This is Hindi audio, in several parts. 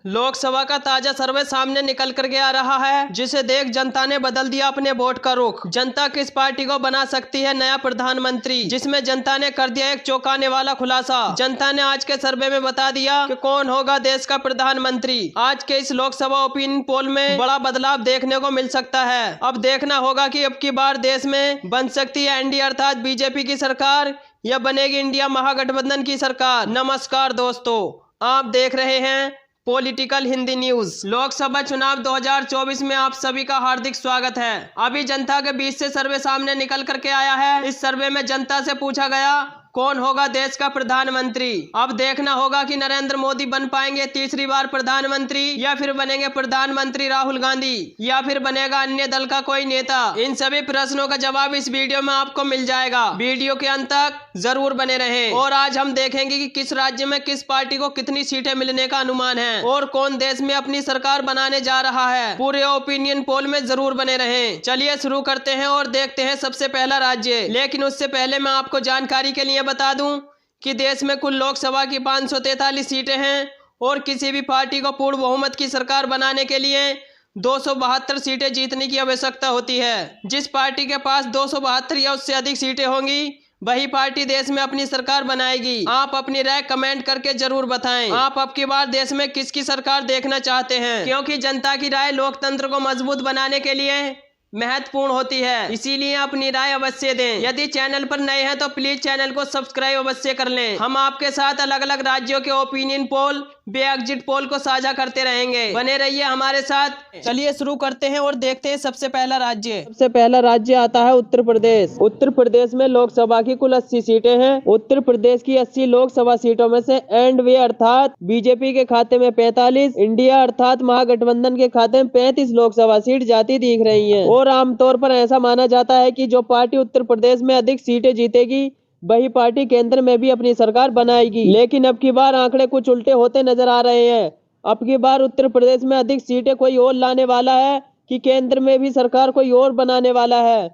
लोकसभा का ताजा सर्वे सामने निकल कर के आ रहा है, जिसे देख जनता ने बदल दिया अपने वोट का रुख। जनता किस पार्टी को बना सकती है नया प्रधानमंत्री, जिसमें जनता ने कर दिया एक चौंकाने वाला खुलासा। जनता ने आज के सर्वे में बता दिया कि कौन होगा देश का प्रधानमंत्री। आज के इस लोकसभा ओपिनियन पोल में बड़ा बदलाव देखने को मिल सकता है। अब देखना होगा कि अब की बार देश में बन सकती है एनडीए अर्थात बीजेपी की सरकार, या बनेगी इंडिया महागठबंधन की सरकार। नमस्कार दोस्तों, आप देख रहे हैं पॉलिटिकल हिंदी न्यूज। लोकसभा चुनाव 2024 में आप सभी का हार्दिक स्वागत है। अभी जनता के बीच से सर्वे सामने निकल करके आया है। इस सर्वे में जनता से पूछा गया कौन होगा देश का प्रधानमंत्री। अब देखना होगा कि नरेंद्र मोदी बन पाएंगे तीसरी बार प्रधानमंत्री, या फिर बनेंगे प्रधानमंत्री राहुल गांधी, या फिर बनेगा अन्य दल का कोई नेता। इन सभी प्रश्नों का जवाब इस वीडियो में आपको मिल जाएगा। वीडियो के अंत तक जरूर बने रहें। और आज हम देखेंगे कि किस राज्य में किस पार्टी को कितनी सीटें मिलने का अनुमान है और कौन देश में अपनी सरकार बनाने जा रहा है। पूरे ओपिनियन पोल में जरूर बने रहें। चलिए शुरू करते हैं और देखते हैं सबसे पहला राज्य। लेकिन उससे पहले मैं आपको जानकारी के लिए बता दूं कि देश में कुल लोकसभा की 543 सीटें हैं और किसी भी पार्टी को पूर्ण बहुमत की सरकार बनाने के लिए 272 सीटें जीतने की आवश्यकता होती है। जिस पार्टी के पास 272 या उससे अधिक सीटें होंगी वही पार्टी देश में अपनी सरकार बनाएगी। आप अपनी राय कमेंट करके जरूर बताएं। आप अब की बार देश में किसकी सरकार देखना चाहते हैं, क्योंकि जनता की राय लोकतंत्र को मजबूत बनाने के लिए महत्वपूर्ण होती है। इसीलिए अपनी राय अवश्य दें। यदि चैनल पर नए हैं तो प्लीज चैनल को सब्सक्राइब अवश्य कर लें। हम आपके साथ अलग अलग राज्यों के ओपिनियन पोल व एग्जिट पोल को साझा करते रहेंगे। बने रहिए हमारे साथ। चलिए शुरू करते हैं और देखते हैं सबसे पहला राज्य। सबसे पहला राज्य आता है उत्तर प्रदेश। उत्तर प्रदेश में लोकसभा की कुल 80 सीटें हैं। उत्तर प्रदेश की 80 लोकसभा सीटों में से एनडीए अर्थात बीजेपी के खाते में 45, इंडिया अर्थात महागठबंधन के खाते में 35 लोकसभा सीट जाती दिख रही है। और आमतौर पर ऐसा माना जाता है कि जो पार्टी उत्तर प्रदेश में अधिक सीटें जीतेगी वही पार्टी केंद्र में भी अपनी सरकार बनाएगी। लेकिन अब की बार आंकड़े कुछ उल्टे होते नजर आ रहे हैं। अब की बार उत्तर प्रदेश में अधिक सीटें कोई और लाने वाला है कि केंद्र में भी सरकार कोई और बनाने वाला है।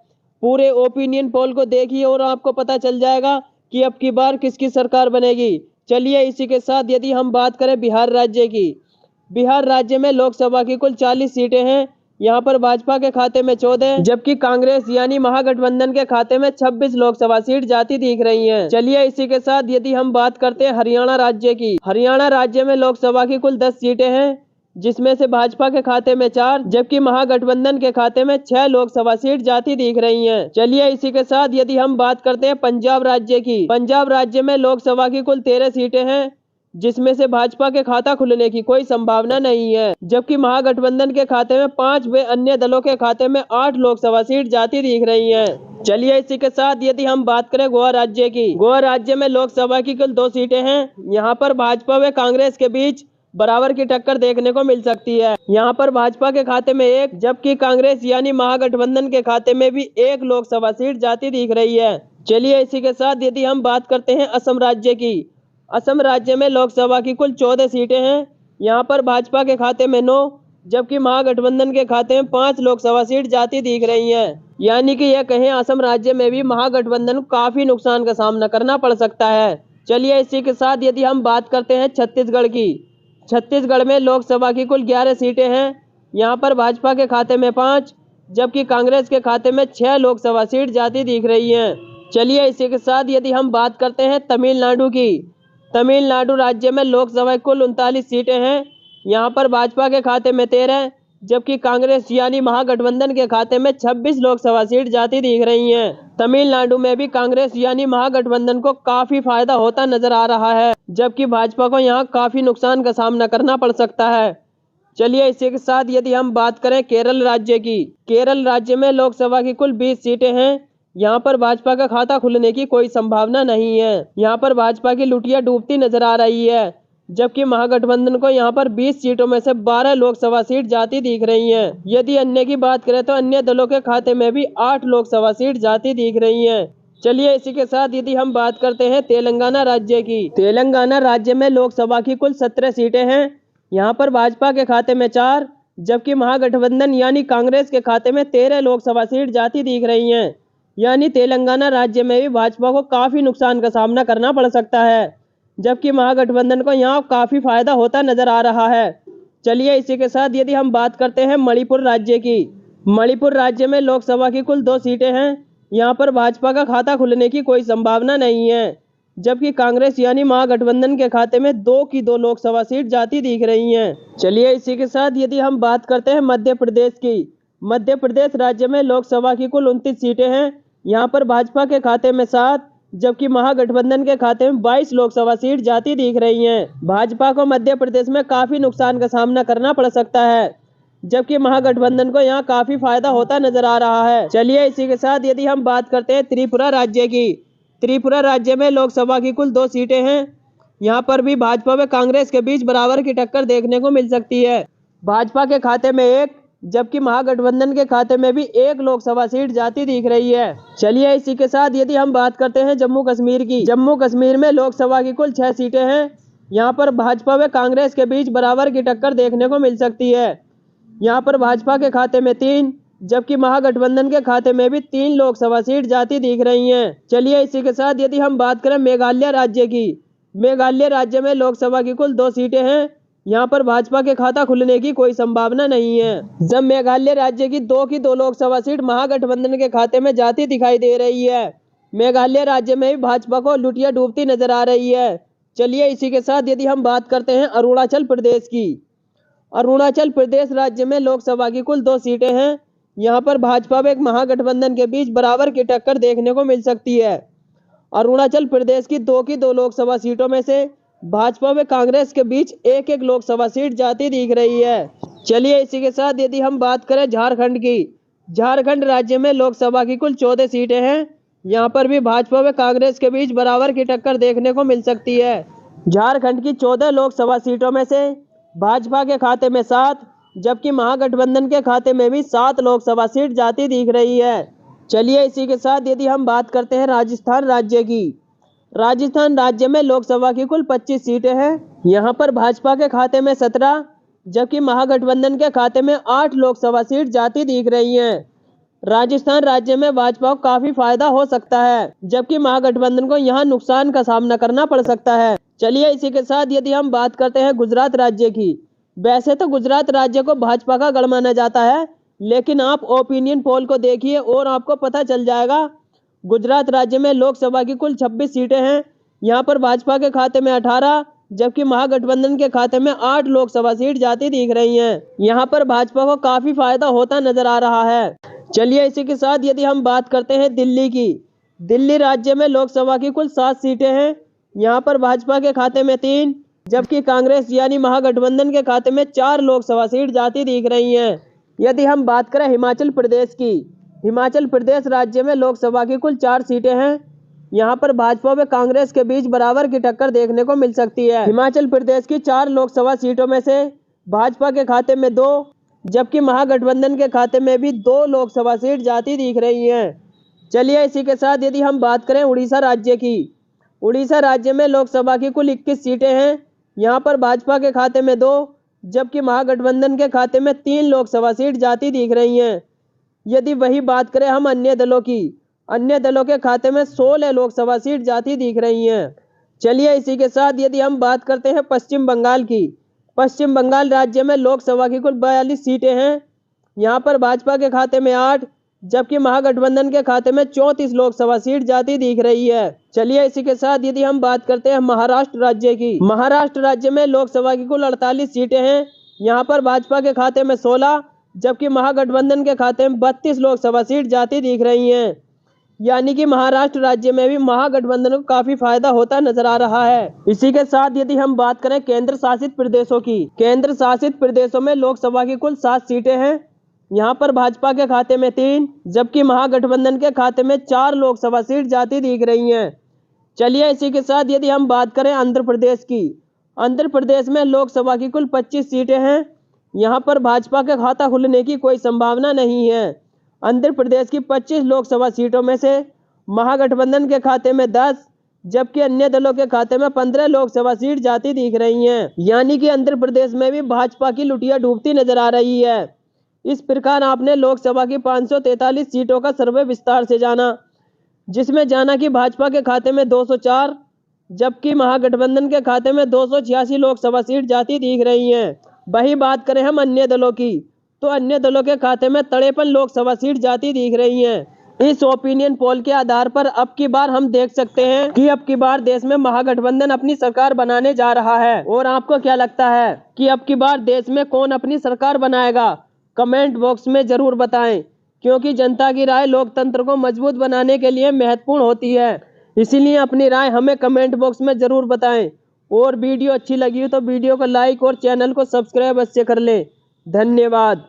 पूरे ओपिनियन पोल को देखिए और आपको पता चल जाएगा कि अब की बार किसकी सरकार बनेगी। चलिए इसी के साथ यदि हम बात करें बिहार राज्य की, बिहार राज्य में लोकसभा की कुल 40 सीटें हैं। यहाँ पर भाजपा के खाते में 14, जबकि कांग्रेस यानी महागठबंधन के खाते में 26 लोकसभा सीट जाती दिख रही हैं। चलिए इसी के साथ यदि हम बात करते हैं हरियाणा राज्य की, हरियाणा राज्य में लोकसभा की कुल 10 सीटें हैं, जिसमें से भाजपा के खाते में 4, जबकि महागठबंधन के खाते में 6 लोकसभा सीट जाती दिख रही हैं। चलिए इसी के साथ यदि हम बात करते हैं पंजाब राज्य की, पंजाब राज्य में लोकसभा की कुल 13 सीटें हैं, जिसमें से भाजपा के खाता खुलने की कोई संभावना नहीं है, जबकि महागठबंधन के खाते में 5 व अन्य दलों के खाते में 8 लोकसभा सीट जाती दिख रही हैं। चलिए इसी के साथ यदि हम बात करें गोवा राज्य की, गोवा राज्य में लोकसभा की कुल 2 सीटें हैं। यहाँ पर भाजपा व कांग्रेस के बीच बराबर की टक्कर देखने को मिल सकती है। यहाँ पर भाजपा के खाते में 1, जबकि कांग्रेस यानी महागठबंधन के खाते में भी 1 लोकसभा सीट जाती दिख रही है। चलिए इसी के साथ यदि हम बात करते हैं असम राज्य की, असम राज्य में लोकसभा की कुल 14 सीटें हैं। यहाँ पर भाजपा के खाते में 9, जबकि महागठबंधन के खाते में 5 लोकसभा सीट जाती दिख रही हैं। यानी कि यह कहें असम राज्य में भी महागठबंधन को काफी नुकसान का सामना करना पड़ सकता है। चलिए इसी के साथ यदि हम बात करते हैं छत्तीसगढ़ की, छत्तीसगढ़ में लोकसभा की कुल 11 सीटें हैं। यहाँ पर भाजपा के खाते में 5, जबकि कांग्रेस के खाते में 6 लोकसभा सीट जाती दिख रही हैं। चलिए इसी के साथ यदि हम बात करते हैं तमिलनाडु की, तमिलनाडु राज्य में लोकसभा कुल 39 सीटें हैं। यहाँ पर भाजपा के खाते में 13, जबकि कांग्रेस यानी महागठबंधन के खाते में 26 लोकसभा सीट जाती दिख रही हैं। तमिलनाडु में भी कांग्रेस यानी महागठबंधन को काफी फायदा होता नजर आ रहा है, जबकि भाजपा को यहाँ काफी नुकसान का सामना करना पड़ सकता है। चलिए इसी के साथ यदि हम बात करें केरल राज्य की, केरल राज्य में लोकसभा की कुल 20 सीटें हैं। यहाँ पर भाजपा का खाता खुलने की कोई संभावना नहीं है। यहाँ पर भाजपा की लुटिया डूबती नजर आ रही है, जबकि महागठबंधन को यहाँ पर 20 सीटों में से 12 लोकसभा सीट जाती दिख रही हैं। यदि अन्य की बात करें तो अन्य दलों के खाते में भी 8 लोकसभा सीट जाती दिख रही हैं। चलिए इसी के साथ यदि हम बात करते हैं तेलंगाना राज्य की, तेलंगाना राज्य में लोकसभा की कुल 17 सीटें हैं। यहाँ पर भाजपा के खाते में 4, जबकि महागठबंधन यानी कांग्रेस के खाते में 13 लोकसभा सीट जाती दिख रही हैं। यानी तेलंगाना राज्य में भी भाजपा को काफी नुकसान का सामना करना पड़ सकता है, जबकि महागठबंधन को यहाँ काफी फायदा होता नजर आ रहा है। चलिए इसी के साथ यदि हम बात करते हैं मणिपुर राज्य की, मणिपुर राज्य में लोकसभा की कुल 2 सीटें हैं। यहाँ पर भाजपा का खाता खुलने की कोई संभावना नहीं है, जबकि कांग्रेस यानी महागठबंधन के खाते में 2 की 2 लोकसभा सीट जाती दिख रही हैं। चलिए इसी के साथ यदि हम बात करते हैं मध्य प्रदेश की, मध्य प्रदेश राज्य में लोकसभा की कुल 29 सीटें हैं। यहाँ पर भाजपा के खाते में 7, जबकि महागठबंधन के खाते में 22 लोकसभा सीट जाती दिख रही हैं। भाजपा को मध्य प्रदेश में काफी नुकसान का सामना करना पड़ सकता है, जबकि महागठबंधन को यहाँ काफी फायदा होता नजर आ रहा है। चलिए इसी के साथ यदि हम बात करते हैं त्रिपुरा राज्य की, त्रिपुरा राज्य में लोकसभा की कुल 2 सीटें हैं। यहाँ पर भी भाजपा व कांग्रेस के बीच बराबर की टक्कर देखने को मिल सकती है। भाजपा के खाते में 1, जबकि महागठबंधन के खाते में भी 1 लोकसभा सीट जाती दिख रही है। चलिए इसी के साथ यदि हम बात करते हैं जम्मू कश्मीर की, जम्मू कश्मीर में लोकसभा की कुल 6 सीटें हैं। यहाँ पर भाजपा व कांग्रेस के बीच बराबर की टक्कर देखने को मिल सकती है। यहाँ पर भाजपा के खाते में 3, जबकि महागठबंधन के खाते में भी 3 लोकसभा सीट जाती दिख रही हैं। चलिए इसी के साथ यदि हम बात करें मेघालय राज्य की, मेघालय राज्य में लोकसभा की कुल 2 सीटें हैं। यहाँ पर भाजपा के खाता खुलने की कोई संभावना नहीं है, जब मेघालय राज्य की 2 की 2 लोकसभा सीट महागठबंधन के खाते में जाती दिखाई दे रही है। मेघालय राज्य में भी भाजपा को लुटिया डूबती नजर आ रही है। चलिए इसी के साथ यदि हम बात करते हैं अरुणाचल प्रदेश की, अरुणाचल प्रदेश राज्य में लोकसभा की कुल 2 सीटें हैं। यहाँ पर भाजपा व महागठबंधन के बीच बराबर की टक्कर देखने को मिल सकती है। अरुणाचल प्रदेश की 2 की 2 लोकसभा सीटों में से भाजपा व कांग्रेस के बीच 1-1 लोकसभा सीट जाती दिख रही है। चलिए इसी के साथ यदि हम बात करें झारखंड की, झारखंड राज्य में लोकसभा की कुल 14 सीटें हैं। यहाँ पर भी भाजपा व कांग्रेस के बीच बराबर की टक्कर देखने को मिल सकती है। झारखंड की 14 लोकसभा सीटों में से भाजपा के खाते में 7, जबकि महागठबंधन के खाते में भी 7 लोकसभा सीट जाती दिख रही है। चलिए इसी के साथ यदि हम बात करते हैं राजस्थान राज्य की, राजस्थान राज्य में लोकसभा की कुल 25 सीटें हैं। यहाँ पर भाजपा के खाते में 17, जबकि महागठबंधन के खाते में 8 लोकसभा सीट जाती दिख रही हैं। राजस्थान राज्य में भाजपा को काफी फायदा हो सकता है, जबकि महागठबंधन को यहाँ नुकसान का सामना करना पड़ सकता है। चलिए इसी के साथ यदि हम बात करते हैं गुजरात राज्य की, वैसे तो गुजरात राज्य को भाजपा का गढ़ माना जाता है, लेकिन आप ओपिनियन पोल को देखिए और आपको पता चल जाएगा। गुजरात राज्य में लोकसभा की कुल 26 सीटें हैं। यहाँ पर भाजपा के खाते में 18, जबकि महागठबंधन के खाते में 8 लोकसभा सीट जाती दिख रही हैं। यहाँ पर भाजपा को काफी फायदा होता नजर आ रहा है। चलिए इसी के साथ यदि हम बात करते हैं दिल्ली की, दिल्ली राज्य में लोकसभा की कुल 7 सीटें हैं। यहाँ पर भाजपा के खाते में 3, जबकि कांग्रेस यानी महागठबंधन के खाते में 4 लोकसभा सीट जाती दिख रही हैं। यदि हम बात करें हिमाचल प्रदेश की, हिमाचल प्रदेश राज्य में लोकसभा की कुल 4 सीटें हैं। यहाँ पर भाजपा व कांग्रेस के बीच बराबर की टक्कर देखने को मिल सकती है। हिमाचल प्रदेश की 4 लोकसभा सीटों में से भाजपा के खाते में 2, जबकि महागठबंधन के खाते में भी 2 लोकसभा सीट जाती दिख रही हैं। चलिए इसी के साथ यदि हम बात करें उड़ीसा राज्य की, उड़ीसा राज्य में लोकसभा की कुल 21 सीटें हैं। यहाँ पर भाजपा के खाते में 2, जबकि महागठबंधन के खाते में 3 लोकसभा सीट जाती दिख रही हैं। यदि वही बात करें हम अन्य दलों की, अन्य दलों के खाते में 16 लोकसभा सीट जाती दिख रही हैं। चलिए इसी के साथ यदि हम बात करते हैं पश्चिम बंगाल की, पश्चिम बंगाल राज्य में लोकसभा की कुल 42 सीटें हैं। यहाँ पर भाजपा के खाते में 8, जबकि महागठबंधन के खाते में 34 लोकसभा सीट जाती दिख रही है। चलिए इसी के साथ यदि हम बात करते हैं महाराष्ट्र राज्य की, महाराष्ट्र राज्य में लोकसभा की कुल 48 सीटें हैं। यहाँ पर भाजपा के खाते में 16, जबकि महागठबंधन के खाते में 32 लोकसभा सीट जाती दिख रही हैं। यानी कि महाराष्ट्र राज्य में भी महागठबंधन को काफी फायदा होता नजर आ रहा है। इसी के साथ यदि हम बात करें केंद्र शासित प्रदेशों की, केंद्र शासित प्रदेशों में लोकसभा की कुल 7 सीटें हैं। यहाँ पर भाजपा के खाते में 3, जबकि महागठबंधन के खाते में 4 लोकसभा सीट जाती दिख रही हैं। चलिए इसी के साथ यदि हम बात करें आंध्र प्रदेश की, आंध्र प्रदेश में लोकसभा की कुल 25 सीटें हैं। यहाँ पर भाजपा का खाता खुलने की कोई संभावना नहीं है। आंध्र प्रदेश की 25 लोकसभा सीटों में से महागठबंधन के खाते में 10, जबकि अन्य दलों के खाते में 15 लोकसभा सीट जाती दिख रही हैं। यानी कि आंध्र प्रदेश में भी भाजपा की लुटिया डूबती नजर आ रही है। इस प्रकार आपने लोकसभा की 543 सीटों का सर्वे विस्तार से जाना, जिसमें जाना कि भाजपा के खाते में 204, जबकि महागठबंधन के खाते में 286 लोकसभा सीट जाती दिख रही हैं। वही बात करें हम अन्य दलों की, तो अन्य दलों के खाते में 53 लोकसभा सीट जाती दिख रही हैं। इस ओपिनियन पोल के आधार पर अब की बार हम देख सकते हैं कि अब की बार देश में महागठबंधन अपनी सरकार बनाने जा रहा है। और आपको क्या लगता है कि अब की बार देश में कौन अपनी सरकार बनाएगा? कमेंट बॉक्स में जरूर बताएं, क्योंकि जनता की राय लोकतंत्र को मजबूत बनाने के लिए महत्वपूर्ण होती है। इसीलिए अपनी राय हमें कमेंट बॉक्स में जरूर बताएं। और वीडियो अच्छी लगी हो तो वीडियो को लाइक और चैनल को सब्सक्राइब अवश्य कर लें। धन्यवाद।